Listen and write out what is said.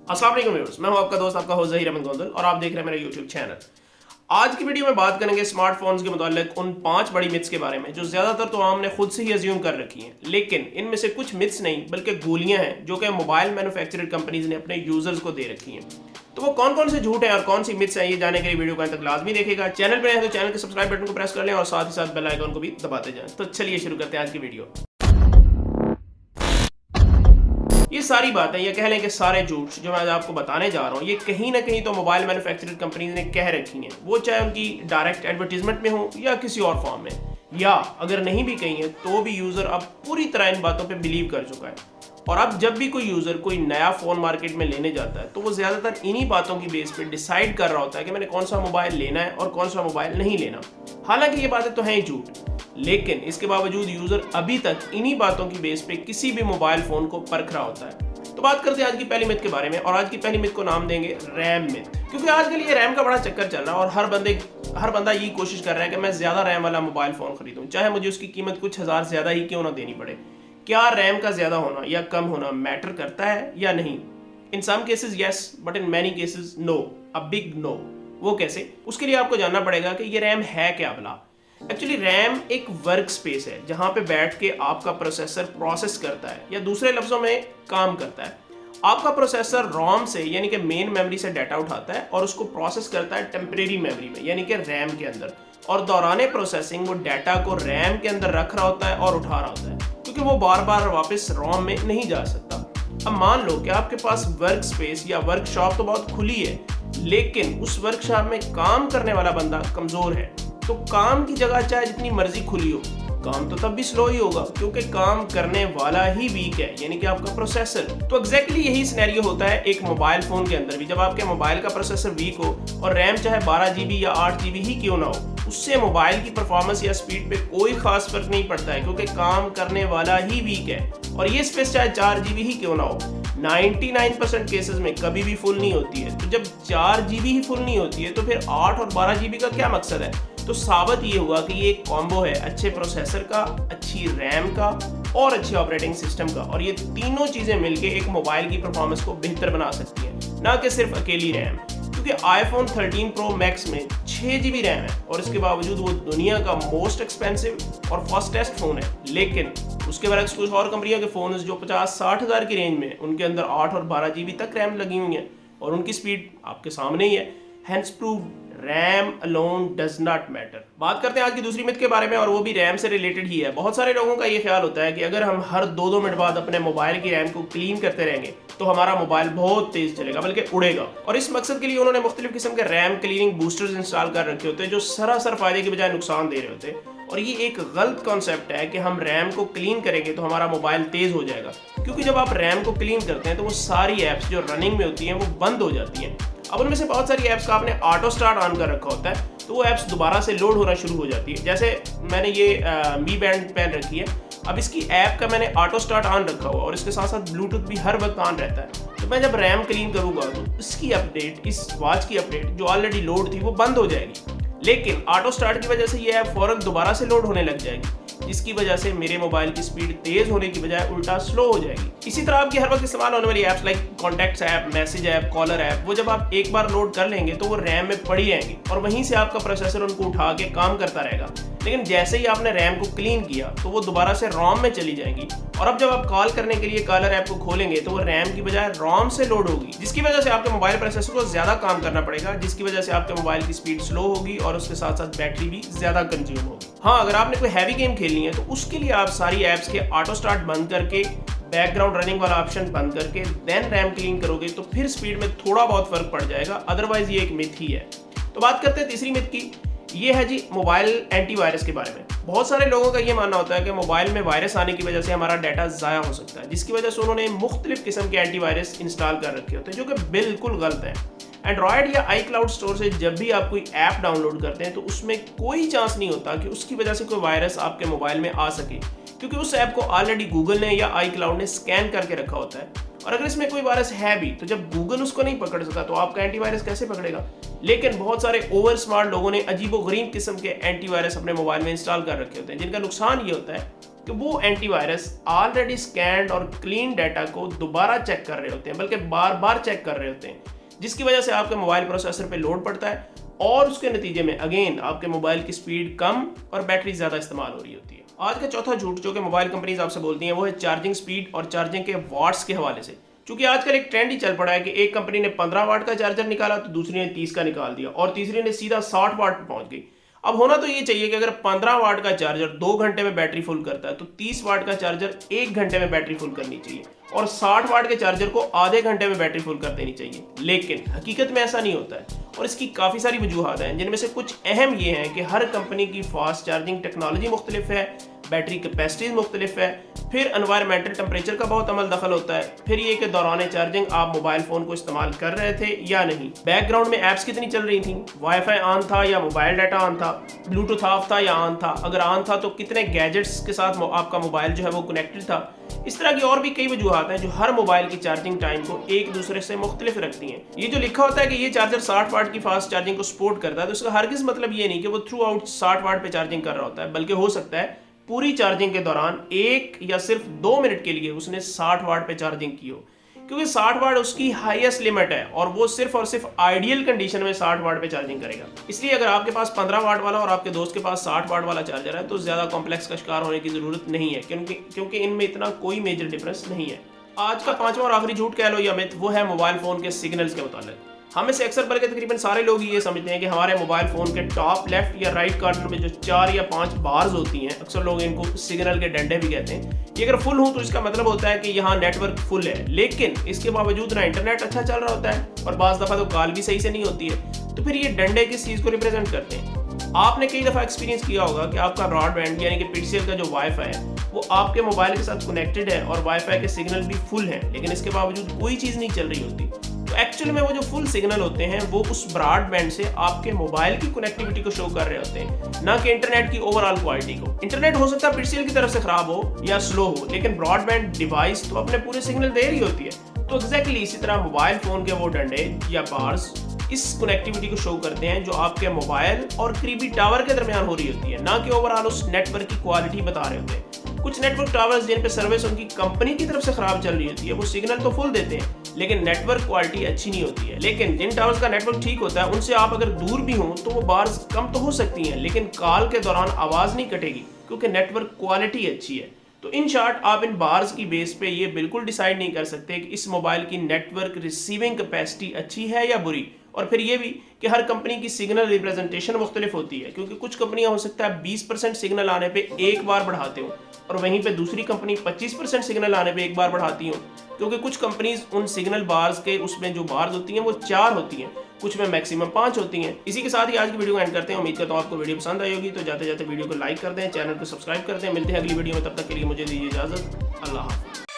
अस्सलाम वालेकुम व्यूअर्स, मैं हूं आपका दोस्त, आपका होस्ट ज़हीर अहमद गोंदल और आप देख रहे हैं मेरा यूट्यूब चैनल। आज की वीडियो में बात करेंगे स्मार्टफोन्स के मुताल्लिक उन 5 बड़ी मिथ्स के बारे में जो ज़्यादातर तो आम ने खुद से ही अज्यूम कर रखी हैं, लेकिन इनमें से कुछ मिथ्स नहीं बल्कि गोलियां हैं जो कि मोबाइल मैन्युफैक्चरर कंपनीज ने अपने यूजर्स को दे रखी हैं। तो वो कौन कौन से झूठ हैं और कौन सी मिथ्स हैं, ये जाने के लिए वीडियो को अंत तक लाजमी देखेगा। चैनल पर हैं तो चैनल के सब्सक्राइब बटन को प्रेस कर लें और साथ ही साथ बेल आइकन को भी दबाते जाएं। तो चलिए शुरू करते हैं आज की वीडियो। ये सारी बातें या कह लें कि सारे झूठ जो मैं आज आपको बताने जा रहा हूँ, ये कहीं ना कहीं तो मोबाइल मैन्युफैक्चरर कंपनीज ने कह रखी हैं, वो चाहे उनकी डायरेक्ट एडवर्टीजमेंट में हो या किसी और फॉर्म में, या अगर नहीं भी कही है तो भी यूजर अब पूरी तरह इन बातों पे बिलीव कर चुका है। और अब जब भी कोई यूजर कोई नया फोन मार्केट में लेने जाता है तो वो ज्यादातर इन्हीं बातों की बेस पे डिसाइड कर रहा होता है कि मैंने कौन सा मोबाइल लेना है और कौन सा मोबाइल नहीं लेना। हालांकि ये बातें तो हैं ही झूठ, लेकिन इसके बावजूद यूजर अभी तक इन्हीं बातों की बेस पे किसी भी मोबाइल फोन को परख रहा होता है। तो बात करते हैं आज की पहली मिथ के बारे में, और आज की पहली मिथ को नाम देंगे रैम मिथ, क्योंकि आजकल ये रैम का बड़ा चक्कर चल रहा है और हर बंदा ये कोशिश कर रहा है कि मैं ज्यादा रैम वाला मोबाइल फोन खरीदूं, चाहे मुझे उसकी कीमत कुछ हजार ज्यादा ही क्यों ना देनी पड़े। क्या रैम का ज्यादा होना या कम होना मैटर करता है या नहीं? In some cases yes, but in many cases no, a big no. वो कैसे? उसके लिए आपको जानना पड़ेगा कि ये रैम है क्या भला। एक्चुअली रैम एक वर्क स्पेस है जहां पे बैठ के आपका प्रोसेसर प्रोसेस करता है, या दूसरे लफ्जों में काम करता है। आपका प्रोसेसर रोम से यानी कि मेन मेमोरी से डाटा उठाता है और उसको प्रोसेस करता है टेम्परेरी मेमोरी में यानी कि रैम के अंदर, और दौरान प्रोसेसिंग वो डाटा को रैम के अंदर रख रहा होता है और उठा रहा होता है, क्योंकि वो बार बार वापस रोम में नहीं जा सकता। अब मान लो कि आपके पास वर्क स्पेस या वर्कशॉप तो बहुत खुली है, लेकिन उस वर्कशॉप में काम करने वाला बंदा कमजोर है, तो काम की जगह चाहे जितनी मर्जी खुली हो, काम तो तब भी स्लो ही होगा, क्योंकि काम करने वाला ही वीक है, यानी कि आपका प्रोसेसर। तो एग्जैक्टली यही सिनेरियो होता है एक मोबाइल फोन के अंदर भी। जब आपके मोबाइल का प्रोसेसर वीक हो और रैम चाहे 12 GB या 8 GB ही क्यों ना हो, उससे मोबाइल की परफॉर्मेंस या स्पीड पे कोई खास फर्क नहीं पड़ता है, क्योंकि काम करने वाला ही वीक है। और ये स्पेस चाहे 4 GB ही क्यों ना हो, 99% केसेस में कभी भी फुल नहीं होती है। तो जब 4 GB ही फुल नहीं होती है तो फिर 8 और 12 GB का क्या मकसद है? तो साबित ये हुआ कि ये एक कॉम्बो है अच्छे प्रोसेसर का, अच्छी रैम का और अच्छे ऑपरेटिंग सिस्टम का, और ये तीनों चीजें मिलके एक मोबाइल की परफॉर्मेंस को बेहतर बना सकती हैं, ना कि सिर्फ अकेली रैम। क्योंकि आईफोन 13 प्रो मैक्स में 6 GB रैम है और इसके बावजूद वो दुनिया का मोस्ट एक्सपेंसिव और फास्टेस्ट फोन है। लेकिन उसके बरक्स कुछ और कंपनियों के फोन जो 50-60 हज़ार की रेंज में, उनके अंदर 8 और 12 GB तक रैम लगी हुई है और उनकी स्पीड आपके सामने ही है। Hence proved RAM alone does not matter. बात करते हैं आज की दूसरी मिथ के बारे में, और वो भी रैम से रिलेटेड ही है। बहुत सारे लोगों का ये ख्याल होता है कि अगर हम हर 2-2 मिनट बाद अपने मोबाइल की रैम को क्लीन करते रहेंगे तो हमारा मोबाइल बहुत तेज चलेगा, बल्कि उड़ेगा। और इस मकसद के लिए उन्होंने मुख्तलिफ किस्म के रैम क्लीनिंग बूस्टर्स इंस्टॉल कर रखे होते हैं जो सरासर फायदे के बजाय नुकसान दे रहे होते हैं। और ये एक गलत कॉन्सेप्ट है कि हम रैम को क्लीन करेंगे तो हमारा मोबाइल तेज हो जाएगा, क्योंकि जब आप रैम को क्लीन करते हैं तो वो सारी ऐप्स जो रनिंग में होती हैं वो बंद हो जाती हैं। अब उनमें से बहुत सारी ऐप्स का आपने ऑटो स्टार्ट ऑन कर रखा होता है, तो वो ऐप्स दोबारा से लोड होना शुरू हो जाती है। जैसे मैंने ये मी बैंड पहन रखी है, अब इसकी ऐप का मैंने ऑटो स्टार्ट ऑन रखा हुआ और इसके साथ साथ ब्लूटूथ भी हर वक्त ऑन रहता है। तो मैं जब रैम क्लीन करूंगा तो इसकी अपडेट, इस वॉच की अपडेट जो ऑलरेडी लोड थी वो बंद हो जाएगी, लेकिन ऑटो स्टार्ट की वजह से ये ऐप फौरन दोबारा से लोड होने लग जाएगी, जिसकी वजह से मेरे मोबाइल की स्पीड तेज होने की बजाय उल्टा स्लो हो जाएगी। इसी तरह आपकी हर वक्त इस्तेमाल होने वाली apps like contacts app, message app, caller app, वो जब आप एक बार लोड कर लेंगे तो वो रैम में पड़ी रहेंगी और वहीं से आपका प्रोसेसर उनको उठा के काम करता रहेगा। लेकिन जैसे ही आपने रैम को क्लीन किया तो वो दोबारा से रोम में चली जाएंगी, और अब जब आप कॉल करने के लिए कॉलर ऐप को खोलेंगे तो वो रैम की बजाय रोम से लोड होगी, जिसकी वजह से आपके मोबाइल प्रोसेसर को ज्यादा काम करना पड़ेगा, जिसकी वजह से आपके मोबाइल की स्पीड स्लो होगी और उसके साथ साथ बैटरी भी ज्यादा कंज्यूम होगी। हाँ, अगर आपने कोई हैवी गेम खेलनी है तो उसके लिए आप सारी ऐप्स के ऑटो स्टार्ट बंद करके, बैकग्राउंड रनिंग वाला ऑप्शन बंद करके देन रैम क्लीन करोगे तो फिर स्पीड में थोड़ा बहुत फर्क पड़ जाएगा, अदरवाइज ये एक मिथ ही है। तो बात करते हैं तीसरी मिथ की। ये है जी मोबाइल एंटीवायरस के बारे में। बहुत सारे लोगों का ये मानना होता है कि मोबाइल में वायरस आने की वजह से हमारा डाटा ज़ाया हो सकता है, जिसकी वजह से उन्होंने मुख्तलिफ किस्म के एंटीवायरस इंस्टॉल कर रखे होते हैं, जो कि बिल्कुल गलत है। एंड्रॉयड या iCloud स्टोर से जब भी आप कोई ऐप डाउनलोड करते हैं तो उसमें कोई चांस नहीं होता कि उसकी वजह से कोई वायरस आपके मोबाइल में आ सके, क्योंकि उस ऐप को ऑलरेडी गूगल ने या iCloud ने स्कैन करके रखा होता है। और अगर इसमें कोई वायरस है भी तो जब गूगल उसको नहीं पकड़ सका तो आपका एंटीवायरस कैसे पकड़ेगा? लेकिन बहुत सारे ओवर स्मार्ट लोगों ने अजीबोगरीब किस्म के एंटीवायरस अपने मोबाइल में इंस्टॉल कर रखे होते हैं, जिनका नुकसान ये होता है कि वो एंटीवायरस ऑलरेडी स्कैन्ड और क्लीन डाटा को दोबारा चेक कर रहे होते हैं, बल्कि बार बार चेक कर रहे होते हैं, जिसकी वजह से आपके मोबाइल प्रोसेसर पे लोड पड़ता है और उसके नतीजे में अगेन आपके मोबाइल की स्पीड कम और बैटरी ज़्यादा इस्तेमाल हो रही होती है। आज का चौथा झूठ जो कि मोबाइल कंपनीज आपसे बोलती हैं वो है चार्जिंग स्पीड और चार्जिंग के वाट्स के हवाले से। क्योंकि आजकल एक ट्रेंड ही चल पड़ा है कि एक कंपनी ने 15 वाट का चार्जर निकाला तो दूसरी ने 30 का निकाल दिया और तीसरी ने सीधा 60 वाट पर पहुंच गई। अब होना तो ये चाहिए कि अगर 15 वाट का चार्जर 2 घंटे में बैटरी फुल करता है तो 30 वाट का चार्जर 1 घंटे में बैटरी फुल करनी चाहिए और 60 वाट के चार्जर को आधे घंटे में बैटरी फुल कर देनी चाहिए। लेकिन हकीकत में ऐसा नहीं होता है और इसकी काफ़ी सारी वजूहात हैं, जिनमें से कुछ अहम ये हैं कि हर कंपनी की फास्ट चार्जिंग टेक्नोलॉजी मुख्तलिफ है, बैटरी कैपेसिटीज मुख्तलिफ है, फिर एनवायरमेंटल टेम्परेचर का बहुत अमल दखल होता है, फिर ये कि दौरान चार्जिंग आप मोबाइल फ़ोन को इस्तेमाल कर रहे थे या नहीं, बैकग्राउंड में ऐप्स कितनी चल रही थी, वाईफाई ऑन था या मोबाइल डाटा ऑन था, ब्लूटूथ ऑफ था या ऑन था, अगर ऑन था तो कितने गैजेट्स के साथ आपका मोबाइल जो है वो कनेक्टेड था। इस तरह की और भी कई वजूहात हैं जो हर मोबाइल की चार्जिंग टाइम को एक दूसरे से मुख्तलिफ रखती हैं। ये जो लिखा होता है कि ये चार्जर 60 वाट की फास्ट चार्जिंग को सपोर्ट करता है, तो उसका हरगिज़ मतलब ये नहीं कि वो थ्रू आउट 60 वाट पे चार्जिंग कर रहा होता है, बल्कि हो सकता है पूरी चार्जिंग के दौरान 1 या सिर्फ 2 मिनट के लिए उसने 60 वाट पे चार्जिंग की हो, क्योंकि 60 वाट उसकी हाईएस्ट लिमिट है और वो सिर्फ और सिर्फ आइडियल कंडीशन में 60 वाट पे चार्जिंग करेगा। इसलिए अगर आपके पास 15 वाट वाला और आपके दोस्त के पास 60 वाट वाला चार्जर है तो ज़्यादा कॉम्प्लेक्स का शिकार होने की ज़रूरत नहीं है, क्योंकि इनमें इतना कोई मेजर डिफरेंस नहीं है। आज का पांचवा और आखिरी झूठ कह लो या मिथ, वो है मोबाइल फ़ोन के सिग्नल्स के मुतालिक। हमें से अक्सर बल्कि तकरीबन सारे लोग ये समझते हैं कि हमारे मोबाइल फ़ोन के टॉप लेफ्ट या राइट कॉर्नर में जो 4 या 5 बार्स होती हैं, अक्सर लोग इनको सिग्नल के डंडे भी कहते हैं, ये अगर फुल हो तो इसका मतलब होता है कि यहाँ नेटवर्क फुल है। लेकिन इसके बावजूद ना इंटरनेट अच्छा चल रहा होता है और बाज़ दफ़ा तो कॉल भी सही से नहीं होती है। तो फिर ये डंडे किस चीज़ को रिप्रेजेंट करते हैं? आपने कई दफ़ा एक्सपीरियंस किया होगा कि आपका ब्रॉडबैंड यानी कि पीटीसीएल का जो वाईफाई है वो आपके मोबाइल के साथ कनेक्टेड है और वाईफाई के सिग्नल भी फुल हैं, लेकिन इसके बावजूद कोई चीज़ नहीं चल रही होती। तो एक्चुअली में वो जो फुल सिग्नल होते हैं वो उस ब्रॉडबैंड से आपके मोबाइल की कनेक्टिविटी को शो कर रहे होते हैं, ना कि इंटरनेट की ओवरऑल क्वालिटी को। इंटरनेट हो सकता है पीटीसीएल की तरफ से खराब हो या स्लो हो, लेकिन ब्रॉडबैंड डिवाइस तो अपने पूरे सिग्नल दे रही होती है। तो एग्जैक्टली इसी तरह मोबाइल फ़ोन के वो डंडे या बार्स इस कनेक्टिविटी को शो करते हैं जो आपके मोबाइल और करीबी टावर के दरमियान हो रही होती है, ना कि ओवरऑल उस नेटवर्क की क्वालिटी बता रहे होते हैं। कुछ नेटवर्क टावर्स जिन पे सर्विस उनकी कंपनी की तरफ से खराब चल रही होती है वो सिग्नल तो फुल देते हैं लेकिन नेटवर्क क्वालिटी अच्छी नहीं होती है। लेकिन जिन टावर्स का नेटवर्क ठीक होता है उनसे आप अगर दूर भी हों तो वो बार्स कम तो हो सकती हैं, लेकिन कॉल के दौरान आवाज़ नहीं कटेगी क्योंकि नेटवर्क क्वालिटी अच्छी है। तो इन शॉर्ट आप इन बार्स की बेस पे ये बिल्कुल डिसाइड नहीं कर सकते कि इस मोबाइल की नेटवर्क रिसीविंग कैपेसिटी अच्छी है या बुरी। और फिर ये भी कि हर कंपनी की सिग्नल रिप्रेजेंटेशन मुख्तलिफ होती है, क्योंकि कुछ कंपनियां हो सकता है 20% सिग्नल आने पे एक बार बढ़ाते हो और वहीं पे दूसरी कंपनी 25% सिग्नल आने पे एक बार बढ़ाती हो, क्योंकि कुछ कंपनीज उन सिग्नल बार्स के उसमें जो बार्स होती हैं वो 4 होती हैं, कुछ में मैक्सिमम 5 होती हैं। इसी के साथ ही आज की वीडियो को एंड करते हैं। उम्मीद करता हूँ आपको वीडियो पसंद आई होगी, तो जाते जाते वीडियो को लाइक कर दें, चैनल को सब्सक्राइब कर दें। मिलते हैं अगली वीडियो में, तब तक के लिए मुझे दीजिए इजाजत। अल्लाह हाफ़िज़।